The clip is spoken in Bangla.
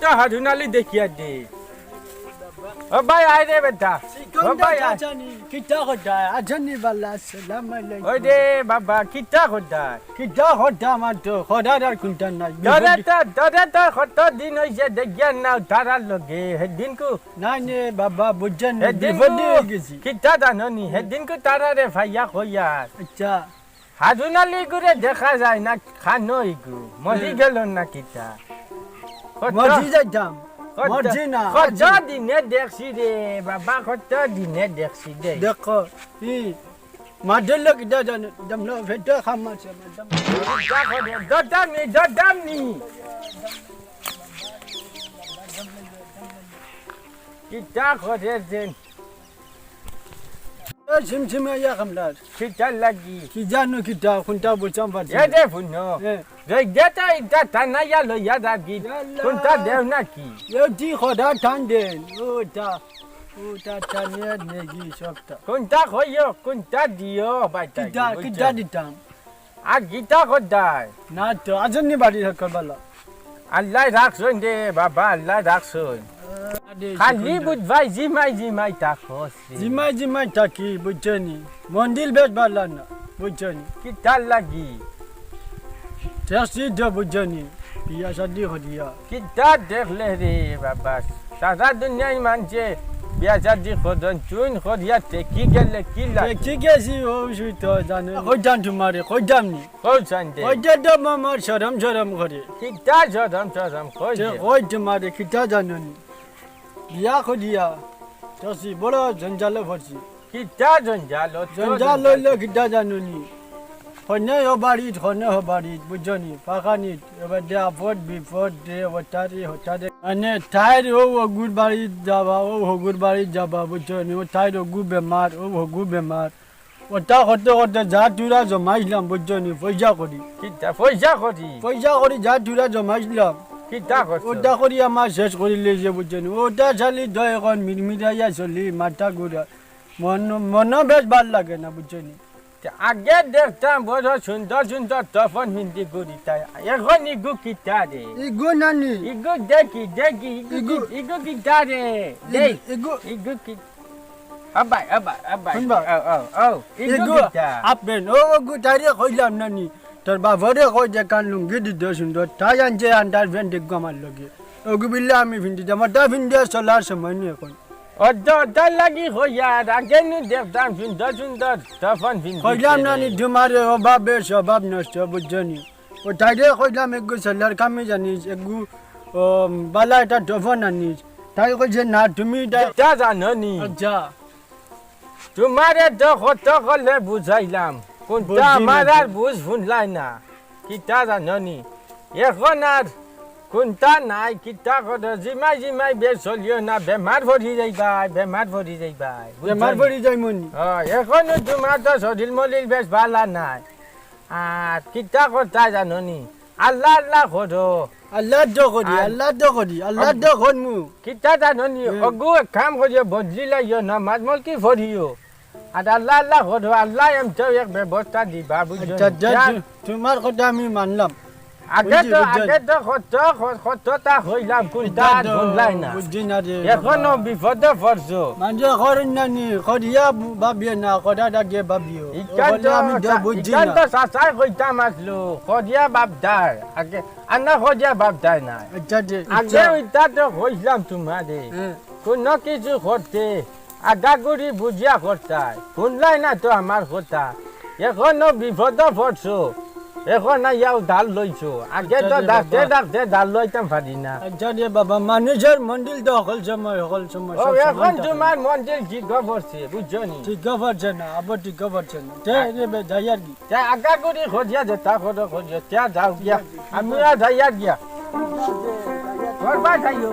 তো হারুনালি দেখিয়া দে ও ভাই আয় রে বেটা ও ভাই আয় কিতা কথা আজনি বালা আসসালামু আলাইকুম ওই রে বাবা কিতা কথা কিতা কথা মাতো খদাদার কুনটা নাই দাদা কত দিন হইছে দেখিয়া নাও তারার লগে হেদিন কু নাই নে বাবা বুঝছেন হেদিন বিপদে গেছি কিতা জাননি হেদিন কু তারারে ভাইয়া কইয়া আচ্ছা হারুনালি গুরে দেখা যায় না খানো ইগু মরি গেল না কিতা মজি যাইতাম মজি না কত দিনে দেখছি রে বাবা কত দিনে দেখছি দে দেখো ই মাদল কিতা জানো দমলো ফেটো খামাছে মাদম দদামনি কিতা করে দেন ঝিমঝিমে ইয়া খামলার কিতা লাগি কি জানো কিতা কোনটা বলছাম পারছি এ দে ফুনো যেটা এটা টানাইয়া লইয়া দাগি কোনটা দেও নাকি এটি খোদা টান দেন ওটা টানিয়া নেগি সবটা কোনটা কইও কোনটা দিও বাইটা কিতা দিতাম আর গীতা কোথায় না তো আজনি বাড়ি থাকার বালা আল্লাহ রাখছুন দে বাবা আল্লাহ রাখছুন খালি বুঝবাই জিমাই তাকস জিমাই থাকি বুঝছনি মন্দির বেশ বালা না বুঝছনি কিতা লাগি টেস্টি দে বুঝছনি বিয়া শাদি হদিয়া কিতা দেখলে রে বাবা সারা দুনিয়ায় মানছে বিয়া শাদি কদন চুন করিয়া টেকি গেলে কি লাগে কি গেছি ও শুই তো জানে কইতাম তোমারে কইতাম নি কইছান দে কইতে তো মামার শরম করে কিতা জরম কই কই তোমারে কিতা জাননি বিয়া হদিয়া টেস্টি বড় জঞ্জালে পড়ছি কিতা জঞ্জাল লইলে কিতা জাননি হনে হবাড়ি বুঝনি পাকানি এবার দে আপদ বিপদ দে হঠাৎ মানে ঠাইর ও হগুর বাড়ি যাবা ও হগুর বাড়ি যাবা বুঝনি ও ঠাইর হগু বেমার ও হগু বেমার ওটা করতে যা টুরা জমাইলাম বুঝনি পয়সা করি কিতা পয়সা করি যা টুরা জমাইলাম কিতা করছ ওটা করি আমার শেষ করিলে যে বুঝনি ওটা চালি দয় এখন মিরমিরাইয়া চলি মাথা ঘুরা মন বেশ ভাল লাগে না বুঝনি আগে দেখতাম বড় সুন্দর তখন হিন্দি গুড়ি তাই এখন ইগু কিতা রে ইগো নানি ইগু দেখি ইগু কিতা রে ইগু কি আবাই ইগু কিতা আপেন ও গুটারে কইলাম নানি তোর বাবারে কই যে কান লুঙ্গি দিতে সুন্দর তাই আনছে আন্ডার ভেন দেখবো আমার লগে ওগু বিল্লা আমি ভিন্দি আমার তা ভিন্দি চলার সময় নেই এখন ওটা লাগি হইয়া আগে নু দেখতাম সুন্দর তখন হিন্দি কইলাম নানি তোমারে অভাব নষ্ট বুঝছনি ও তাইরে কইলাম একগু চলার কামে জানিস একগু বালা এটা তফন আনিস তাই কইছে না তুমি তা জাননি আচ্ছা তোমারে তো কত কলে বুঝাইলাম কোনটা আমার আর বুঝ শুনলাই না কিতা জাননি এখন আর কোনটা নাই কিতা কত জিমাই বেশ চলিও না বেমার ভরি যাই মনি এখনো তোমার তো শরীর মলির বেশ ভালা নাই আর কিতা কথা জাননি আল্লাহ করো আল্লাহ দো করমু কিতা জাননি অগু কাম করিও বদলি লাইও না মাতমল কি ভরিও আর আল্লাহ করো আল্লাহ এম তো এক ব্যবস্থা দিবা বুঝছো তোমার কথা আমি মানলাম আগে তো কতটা হইলাম কোনটা শুনলাই না এখনো বিপদে পড়ছো মানে করেন নানি করিয়া ভাবিও না কথা ডাকে ভাবিও আমি বুঝছি না তো সাসাই কইতাম আসলো করিয়া বাপদার আগে আনা করিয়া বাপদার না আগে ওইটা তো হইলাম তোমারে কোনো কিছু করতে আগাগুড়ি বুঝিয়া করতাই শুনলাই না তো আমার কথা এখনো বিপদে পড়ছো এখন ইয়াও ঢাল লইছো আগে তো ডাকতে ঢাল লইতাম পারি না বাবা মানুষের মন্দির তো সকল সময় এখন তোমার মন্দির ঠিক করছে বুঝছো নি ঠিক করছে না আবার ঠিক করছে না যাই আর কি আগা করে খোঁজিয়া যেতা খোঁজো ત્યાં যাও গিয়া আমি যাই আর গিয়া ঘর বা যাইও